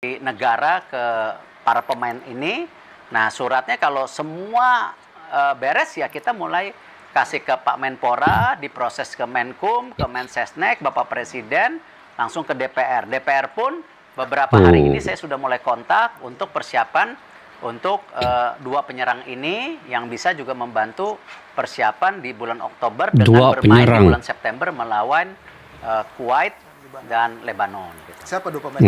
negara ke para pemain ini. Nah, suratnya kalau semua beres ya kita mulai kasih ke Pak Menpora, diproses ke Menkum, ke Mensesnek, Bapak Presiden, langsung ke DPR. DPR pun beberapa hari ini saya sudah mulai kontak untuk persiapan untuk dua penyerang ini yang bisa juga membantu persiapan di bulan Oktober dengan bermain di bulan September melawan Kuwait dan Lebanon. Gitu. Siapa dua pemain?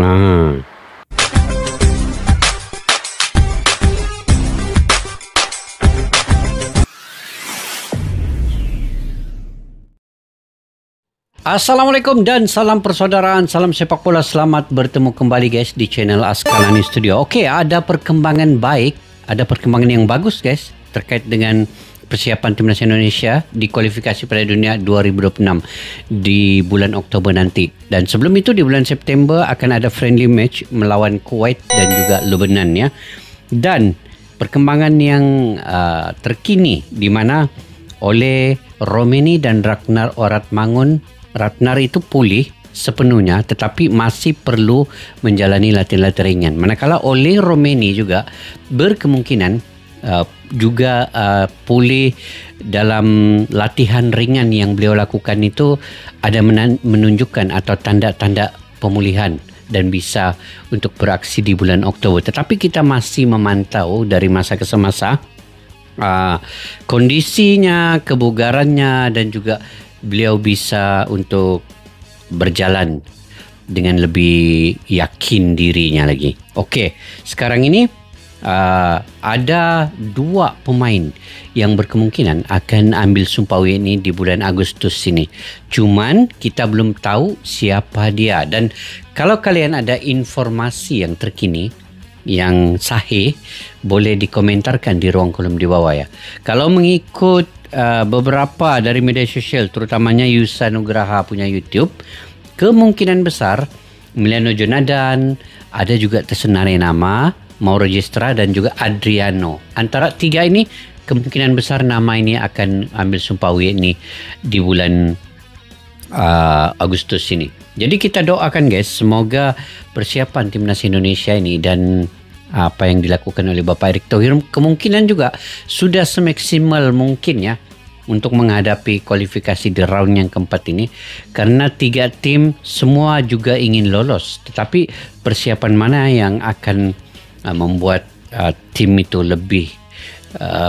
Assalamualaikum dan salam persaudaraan, salam sepak bola. Selamat bertemu kembali guys di channel Askalani Studio. Oke, ada perkembangan baik, ada perkembangan yang bagus guys terkait dengan persiapan timnas Indonesia di kualifikasi Piala Dunia 2026 di bulan Oktober nanti. Dan sebelum itu di bulan September akan ada friendly match melawan Kuwait dan juga Lebanon ya. Dan perkembangan yang terkini di mana oleh Romeni dan Ragnar Oratmangun, Ragnar itu pulih sepenuhnya tetapi masih perlu menjalani latihan-latihan ringan. Manakala oleh Romeni juga berkemungkinan juga pulih dalam latihan ringan yang beliau lakukan itu ada menunjukkan atau tanda-tanda pemulihan dan bisa untuk beraksi di bulan Oktober. Tetapi kita masih memantau dari masa ke masa kondisinya, kebugarannya dan juga beliau bisa untuk berjalan dengan lebih yakin dirinya lagi. Okey, sekarang ini ada dua pemain yang berkemungkinan akan ambil sumpah WNI di bulan Agustus ini. Cuman kita belum tahu siapa dia. Dan kalau kalian ada informasi yang terkini yang sahih, boleh dikomentarkan di ruang kolom di bawah ya. Kalau mengikut beberapa dari media sosial, terutamanya Yusa Nugraha punya YouTube, kemungkinan besar Emiliano Jonadan, ada juga tersenarai nama Mauro Gestra dan juga Adriano. Antara tiga ini kemungkinan besar nama ini akan ambil sumpah WNI di bulan Agustus ini. Jadi kita doakan guys, semoga persiapan timnas Indonesia ini dan apa yang dilakukan oleh Bapak Erick Thohir kemungkinan juga sudah semaksimal mungkin ya untuk menghadapi kualifikasi di round yang keempat ini, karena tiga tim semua juga ingin lolos, tetapi persiapan mana yang akan membuat tim itu lebih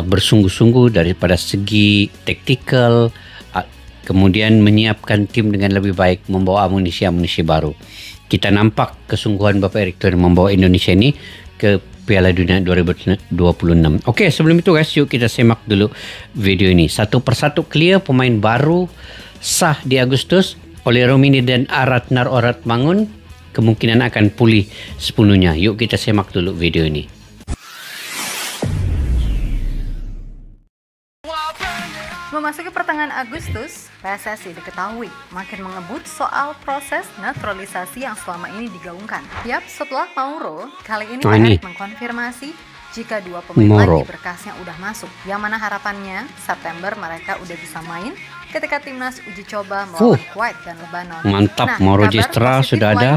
bersungguh-sungguh daripada segi taktikal, kemudian menyiapkan tim dengan lebih baik, membawa amunisi-amunisi baru. Kita nampak kesungguhan Bapak Erick Thohir membawa Indonesia ini ke Piala Dunia 2026. Okey, sebelum itu guys, yuk kita semak dulu video ini. Satu persatu clear pemain baru sah di Agustus oleh Romeni dan Ragnar Oratmangun kemungkinan akan pulih sepenuhnya. Yuk kita semak dulu video ini. Memasuki pertengahan Agustus, PSSI diketahui makin mengebut soal proses naturalisasi yang selama ini digaungkan. Yap, setelah Mauro, kali ini Erick mengkonfirmasi jika dua pemain lagi berkasnya udah masuk. Yang mana harapannya September mereka udah bisa main ketika timnas uji coba melawan Kuwait dan Lebanon. Mantap, Mauro Gestra sudah ada.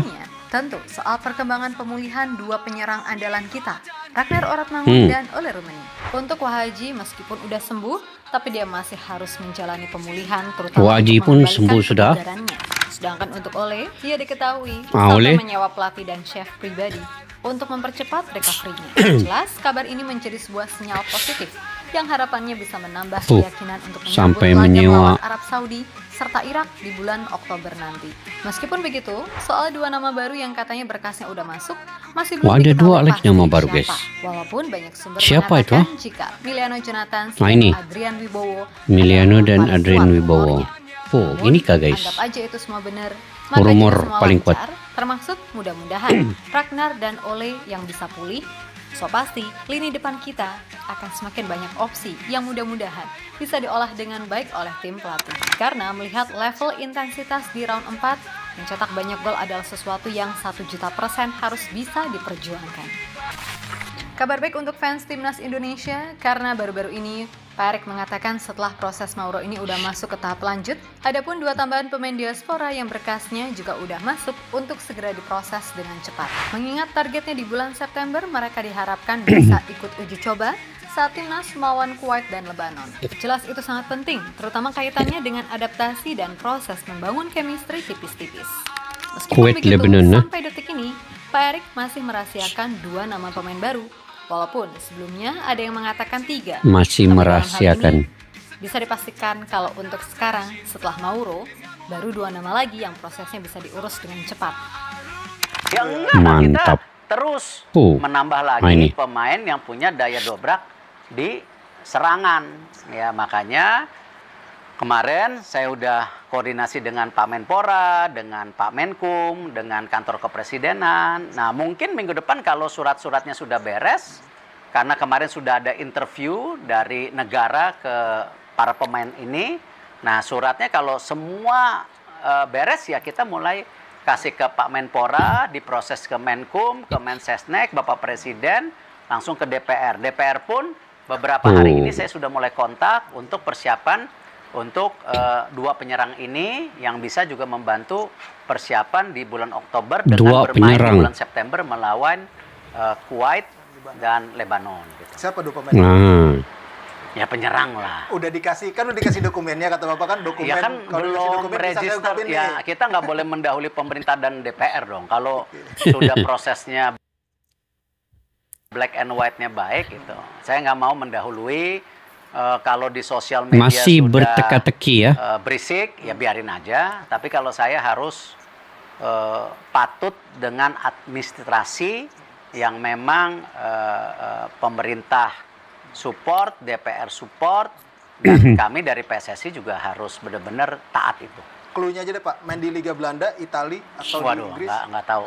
Tentu soal perkembangan pemulihan dua penyerang andalan kita, Ragnar Oratmangun dan Ole Romeni. Untuk Wahaji meskipun udah sembuh, tapi dia masih harus menjalani pemulihan, terutama Wahaji pun sembuh sudah. Sedangkan untuk Ole, dia diketahui sampai menyewa pelatih dan chef pribadi untuk mempercepat recovery-nya. Jelas kabar ini menjadi sebuah sinyal positif yang harapannya bisa menambah keyakinan untuk sampai menyewa Arab Saudi serta Irak di bulan Oktober nanti. Meskipun begitu, soal dua nama baru yang katanya berkasnya udah masuk masih belum ada dua lagi pasti nama baru siapa. guys. Walaupun banyak sumber siapa itu? Jika Emiliano Jonadan, Adrian Wibowo, Emiliano dan Adrian Wibowo. Ini kah guys? Anggap aja itu semua benar. Rumor paling kuat. Termasuk mudah-mudahan Ragnar dan Ole yang bisa pulih. So pasti lini depan kita akan semakin banyak opsi yang mudah-mudahan bisa diolah dengan baik oleh tim pelatih. Karena melihat level intensitas di round 4, mencetak banyak gol adalah sesuatu yang 1.000.000% harus bisa diperjuangkan. Kabar baik untuk fans timnas Indonesia karena baru-baru ini Pak Erik mengatakan setelah proses Mauro ini udah masuk ke tahap lanjut, adapun 2 tambahan pemain diaspora yang berkasnya juga udah masuk untuk segera diproses dengan cepat. Mengingat targetnya di bulan September, mereka diharapkan bisa ikut uji coba saat timnas melawan Kuwait dan Lebanon. Jelas itu sangat penting, terutama kaitannya dengan adaptasi dan proses membangun chemistry tipis-tipis. Meskipun Kuwait, begitu, Lebanon, sampai detik ini, Pak Erik masih merahasiakan 2 nama pemain baru. Walaupun sebelumnya ada yang mengatakan 3. Masih Tapi dalam hal merahasiakan. ini, bisa dipastikan kalau untuk sekarang setelah Mauro, baru 2 nama lagi yang prosesnya bisa diurus dengan cepat. Ya enggak, lah, kita Mantap. terus Oh, menambah lagi ini. pemain yang punya daya dobrak di serangan. Ya makanya kemarin saya udah koordinasi dengan Pak Menpora, dengan Pak Menkum, dengan kantor kepresidenan. Nah mungkin minggu depan kalau surat-suratnya sudah beres, karena kemarin sudah ada interview dari negara ke para pemain ini. Nah suratnya kalau semua beres ya kita mulai kasih ke Pak Menpora, diproses ke Menkum, ke Mensesnek, Bapak Presiden, langsung ke DPR. DPR pun beberapa hari ini saya sudah mulai kontak untuk persiapan untuk 2 penyerang ini yang bisa juga membantu persiapan di bulan Oktober dengan 2 bermain penyerang. di bulan September melawan Kuwait dan Lebanon. Gitu. Siapa 2 pemain? Nah, Ya penyerang lah. Udah dikasih dokumennya kata Bapak kan dokumen. Ya kan kalau dikasih belum dokumen bisa saya register. ungkapin Ya nih. kita nggak boleh mendahului pemerintah dan DPR dong. Kalau sudah prosesnya black and white-nya baik gitu. Saya nggak mau mendahului. Kalau di sosial media masih sudah berteka-teki ya. berisik, ya biarin aja. Tapi kalau saya harus patut dengan administrasi yang memang pemerintah support, DPR support, dan kami dari PSSI juga harus benar-benar taat itu. Cluenya aja deh Pak, main di Liga Belanda, Itali atau di Waduh, Inggris. nggak tahu.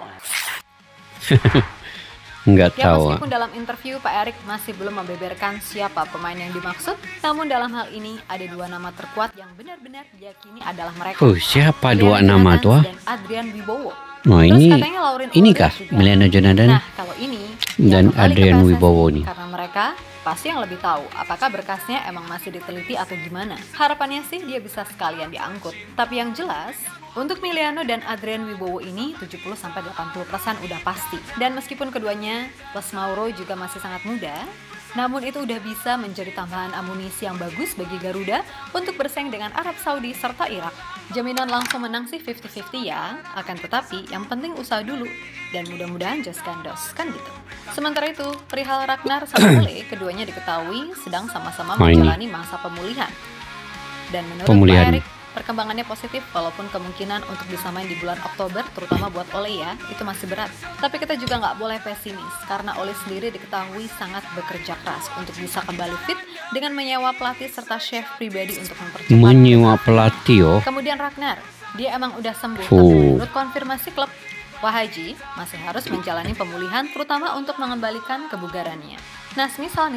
Nggak Ya tahu. meskipun dalam interview Pak Erik masih belum membeberkan siapa pemain yang dimaksud, namun dalam hal ini ada 2 nama terkuat yang benar-benar diyakini adalah mereka. Oh, siapa 2 Julian nama Jonathan tuh? Ah? dan Adrian Wibowo. Nah, Terus ini katanya Lauren ini Ulrich kah juga. Meliana Jonathan Nah, kalau ini dan yang kembali ke Adrian PSSI, Wibowo nih? karena mereka pasti yang lebih tahu apakah berkasnya emang masih diteliti atau gimana. Harapannya sih dia bisa sekalian diangkut. Tapi yang jelas, untuk Miliano dan Adrian Wibowo ini 70-80% udah pasti. Dan meskipun keduanya plus Mauro juga masih sangat muda, namun itu udah bisa menjadi tambahan amunisi yang bagus bagi Garuda untuk bersaing dengan Arab Saudi serta Irak. Jaminan langsung menang sih 50-50 ya, akan tetapi yang penting usaha dulu. Dan mudah-mudahan just gandos, kan gitu. Sementara itu, perihal Ragnar sama Ole, keduanya diketahui sedang sama-sama Oh, ini. menjalani masa pemulihan. Dan menurut Pemulihan. Pak Erik, perkembangannya positif walaupun kemungkinan untuk bisa main di bulan Oktober, terutama buat Ole ya, itu masih berat. Tapi kita juga nggak boleh pesimis, karena Ole sendiri diketahui sangat bekerja keras untuk bisa kembali fit dengan menyewa pelatih serta chef pribadi untuk mempercepat. Menyewa pelatih oh. Kemudian Ragnar, dia emang udah sembuh, Oh. tapi menurut konfirmasi klub, Wahaji masih harus menjalani pemulihan terutama untuk mengembalikan kebugarannya. Nah, semisal,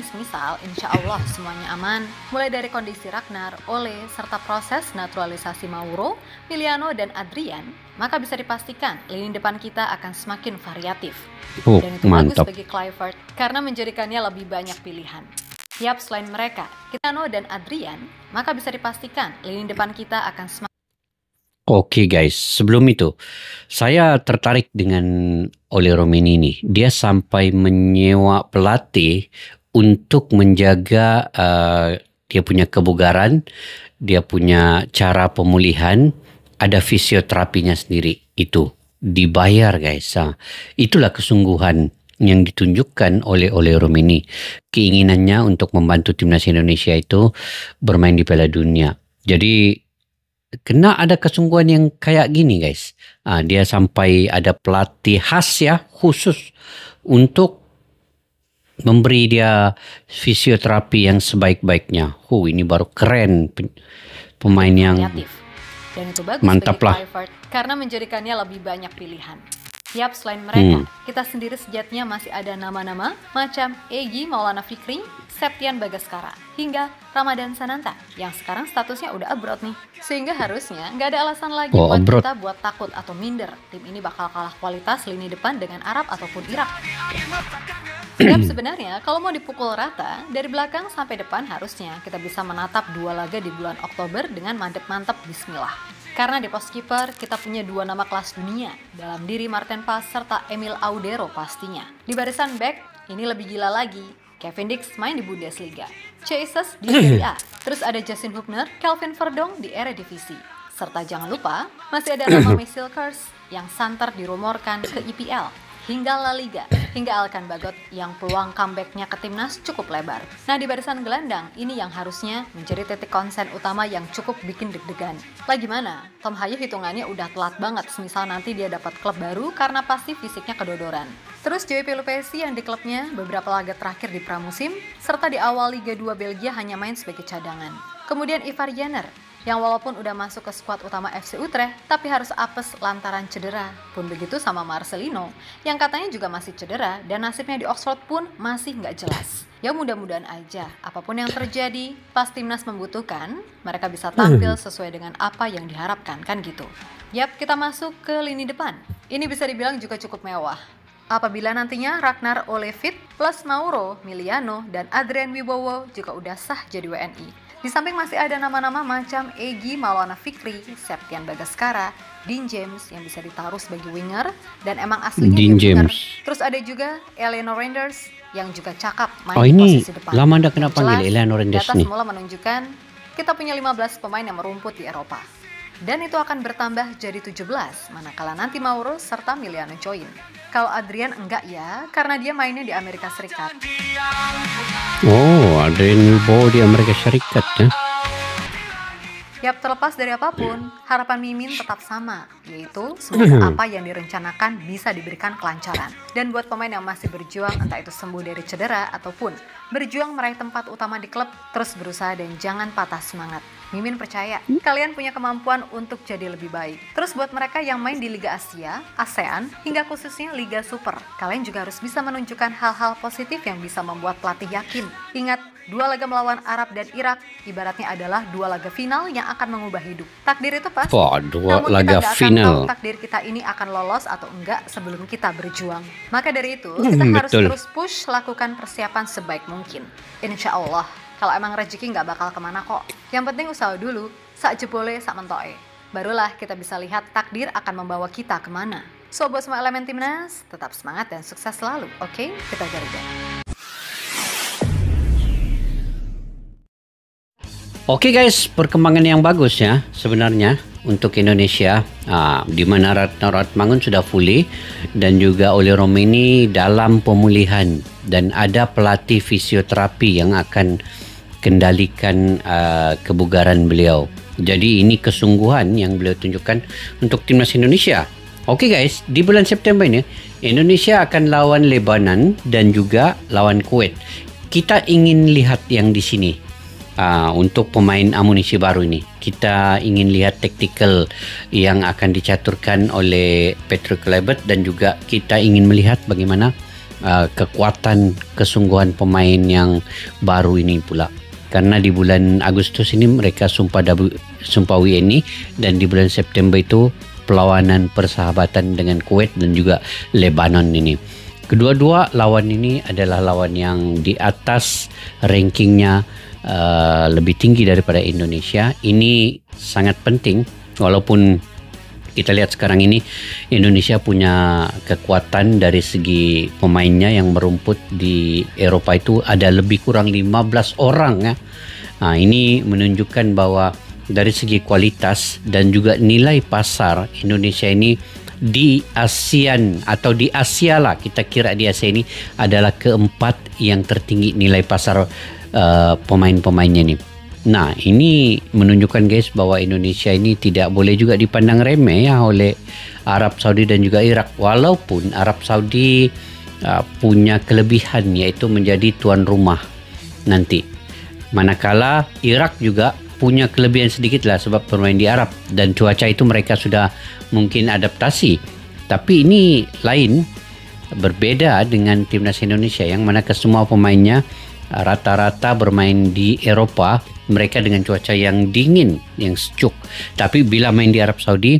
insya Allah semuanya aman. Mulai dari kondisi Ragnar, Ole, serta proses naturalisasi Mauro, Miliano, dan Adrian, maka bisa dipastikan lini depan kita akan semakin variatif. Oh, Dan itu mantap. bagus bagi Kluivert karena menjadikannya lebih banyak pilihan. Yap, selain mereka, Miliano dan Adrian, maka bisa dipastikan lini depan kita akan semakin Oke guys, sebelum itu saya tertarik dengan Ole Romeni ini. Dia sampai menyewa pelatih untuk menjaga dia punya kebugaran, dia punya cara pemulihan, ada fisioterapinya sendiri. Itu dibayar guys. Itulah kesungguhan yang ditunjukkan oleh Ole Romeni. Keinginannya untuk membantu timnas Indonesia itu bermain di Piala Dunia. Jadi kena ada kesungguhan yang kayak gini guys. Dia sampai ada pelatih khas ya, khusus untuk memberi dia fisioterapi yang sebaik-baiknya. Ini baru keren pemain yang kreatif. Dan itu bagus mantap bagi lah. Kluivert karena menjadikannya lebih banyak pilihan. Yap, selain mereka, kita sendiri sejatinya masih ada nama-nama macam Egy Maulana Fikri, Septian Bagaskara, hingga Ramadan Sananta yang sekarang statusnya udah abroad nih. Sehingga harusnya nggak ada alasan lagi buat abroad. kita buat takut atau minder. Tim ini bakal kalah kualitas lini depan dengan Arab ataupun Irak. Dan sebenarnya kalau mau dipukul rata, dari belakang sampai depan harusnya kita bisa menatap 2 laga di bulan Oktober dengan mantep-mantep bismillah. Karena di pos kiper kita punya 2 nama kelas dunia dalam diri Martin Paes serta Emil Audero pastinya. Di barisan back ini lebih gila lagi. Kevin Dix main di Bundesliga, Jesus di Serie A, terus ada Justin Hubner, Kelvin Verdong di Eredivisie. Serta jangan lupa masih ada nama Silkers yang santer dirumorkan ke IPL, hingga La Liga, hingga Alkan Bagot yang peluang comebacknya ke timnas cukup lebar. Nah di barisan gelandang, ini yang harusnya menjadi titik konsen utama yang cukup bikin deg-degan. Lah gimana? Tom Hayo hitungannya udah telat banget semisal nanti dia dapat klub baru karena pasti fisiknya kedodoran. Terus JP Lupesi yang di klubnya beberapa laga terakhir di pramusim, serta di awal Liga 2 Belgia hanya main sebagai cadangan. Kemudian Ivar Jenner, yang walaupun udah masuk ke skuad utama FC Utrecht, tapi harus apes lantaran cedera. Pun begitu sama Marcelino, yang katanya juga masih cedera dan nasibnya di Oxford pun masih nggak jelas. Ya mudah-mudahan aja, apapun yang terjadi, pas timnas membutuhkan, mereka bisa tampil sesuai dengan apa yang diharapkan, kan gitu. Yap, kita masuk ke lini depan. Ini bisa dibilang juga cukup mewah. Apabila nantinya Ragnar Olefit plus Mauro Miliano dan Adrian Wibowo juga udah sah jadi WNI. Di samping masih ada nama-nama macam Egy Maulana Fikri, Septian Bagaskara, Dean James yang bisa ditaruh sebagai winger dan emang aslinya Dean dia winger. James. Terus ada juga Eleanor Renders yang juga cakap main Oh di ini posisi depan. lama anda kena Yang panggil jelas, Eleanor Renders data nih. semula menunjukkan kita punya 15 pemain yang merumput di Eropa. Dan itu akan bertambah jadi 17 manakala nanti Mauro serta Miliano join. Kalau Adrian enggak ya, karena dia mainnya di Amerika Serikat. Oh, Adrian Wibowo di Amerika Serikat ya. Yap, terlepas dari apapun, harapan Mimin tetap sama, yaitu semoga apa yang direncanakan bisa diberikan kelancaran. Dan buat pemain yang masih berjuang, entah itu sembuh dari cedera ataupun berjuang meraih tempat utama di klub, terus berusaha dan jangan patah semangat. Mimin percaya, kalian punya kemampuan untuk jadi lebih baik. Terus buat mereka yang main di Liga Asia, ASEAN, hingga khususnya Liga Super, kalian juga harus bisa menunjukkan hal-hal positif yang bisa membuat pelatih yakin. Ingat, 2 laga melawan Arab dan Irak ibaratnya adalah 2 laga final yang akan mengubah hidup. Takdir itu pasti. Wah, 2 Namun laga kita nggak akan final. tahu takdir kita ini akan lolos atau enggak sebelum kita berjuang. Maka dari itu, kita harus betul. terus push, lakukan persiapan sebaik mungkin. Insya Allah, kalau emang rezeki nggak bakal kemana kok. Yang penting usaha dulu, sak jebole, sak mentoe. Barulah kita bisa lihat takdir akan membawa kita kemana. So, buat semua elemen timnas, tetap semangat dan sukses selalu, oke? Kita jaga. Oke guys, perkembangan yang bagus ya sebenarnya untuk Indonesia, di mana Ratna Ratmangun sudah fully dan juga Oli Romeni dalam pemulihan dan ada pelatih fisioterapi yang akan kendalikan kebugaran beliau. Jadi ini kesungguhan yang beliau tunjukkan untuk timnas Indonesia. Oke guys, di bulan September ini Indonesia akan lawan Lebanon dan juga lawan Kuwait. Kita ingin lihat yang di sini. Untuk pemain amunisi baru ini, kita ingin lihat taktikal yang akan dicaturkan oleh Patrick Kluivert dan juga kita ingin melihat bagaimana kekuatan kesungguhan pemain yang baru ini pula. Karena di bulan Agustus ini mereka sumpah WNI dan di bulan September itu perlawanan persahabatan dengan Kuwait dan juga Lebanon ini. Kedua-dua lawan ini adalah lawan yang di atas rankingnya lebih tinggi daripada Indonesia. Ini sangat penting walaupun kita lihat sekarang ini Indonesia punya kekuatan dari segi pemainnya yang merumput di Eropa itu ada lebih kurang 15 orang ya. Ini menunjukkan bahwa dari segi kualitas dan juga nilai pasar Indonesia ini di ASEAN atau di Asia lah, kita kira di Asia ini adalah keempat yang tertinggi nilai pasar pemain-pemainnya nih. Nah, ini menunjukkan guys bahwa Indonesia ini tidak boleh juga dipandang remeh ya oleh Arab Saudi dan juga Irak. Walaupun Arab Saudi punya kelebihan yaitu menjadi tuan rumah nanti. Manakala Irak juga punya kelebihan sedikit lah sebab bermain di Arab dan cuaca itu mereka sudah mungkin adaptasi. Tapi ini lain, berbeda dengan timnas Indonesia yang mana kesemua pemainnya rata-rata bermain di Eropa, mereka dengan cuaca yang dingin, yang sejuk. Tapi bila main di Arab Saudi,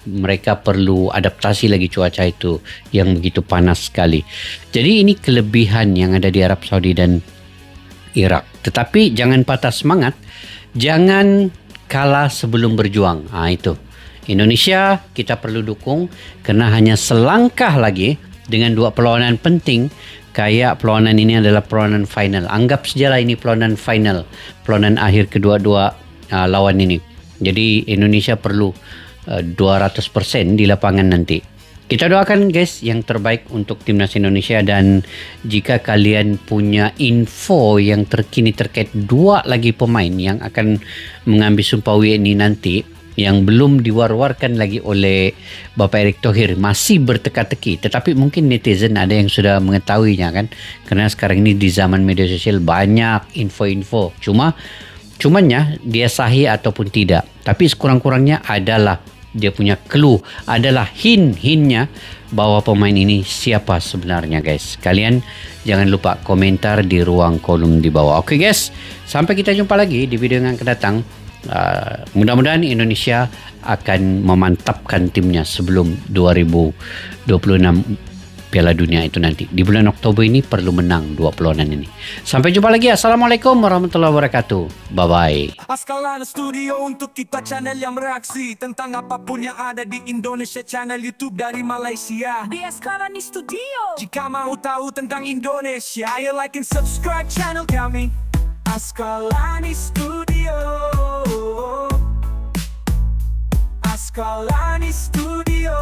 mereka perlu adaptasi lagi cuaca itu yang begitu panas sekali. Jadi ini kelebihan yang ada di Arab Saudi dan Irak. Tetapi jangan patah semangat, jangan kalah sebelum berjuang. Itu Indonesia kita perlu dukung karena hanya selangkah lagi dengan 2 perlawanan penting. Kayak perlawanan ini adalah perlawanan final. Anggap sajalah ini perlawanan final, perlawanan akhir kedua-dua lawan ini. Jadi Indonesia perlu 200% di lapangan nanti. Kita doakan guys yang terbaik untuk timnas Indonesia, dan jika kalian punya info yang terkini terkait 2 lagi pemain yang akan mengambil Sumpah WNI nanti yang belum diwar-warkan lagi oleh Bapak Erick Thohir, masih berteka-teki, tetapi mungkin netizen ada yang sudah mengetahuinya kan, karena sekarang ini di zaman media sosial banyak info-info. Cumanya dia sahih ataupun tidak, tapi sekurang-kurangnya adalah dia punya clue, adalah hint-hintnya bahwa pemain ini siapa sebenarnya guys. Kalian jangan lupa komentar di ruang kolom di bawah. Oke guys, sampai kita jumpa lagi di video yang akan datang. Mudah-mudahan Indonesia akan memantapkan timnya sebelum 2026 Piala Dunia itu nanti. Di bulan Oktober ini perlu menang 2 perlawanan ini. Sampai jumpa lagi. Assalamualaikum warahmatullahi wabarakatuh. Bye-bye. Askalana Studio untuk kita channel yang bereaksi tentang apapun yang ada di Indonesia, channel YouTube dari Malaysia di Askalana Studio. Jika mau tahu tentang Indonesia, ayo like and subscribe channel kami Askalana Studio. Askalana Studio.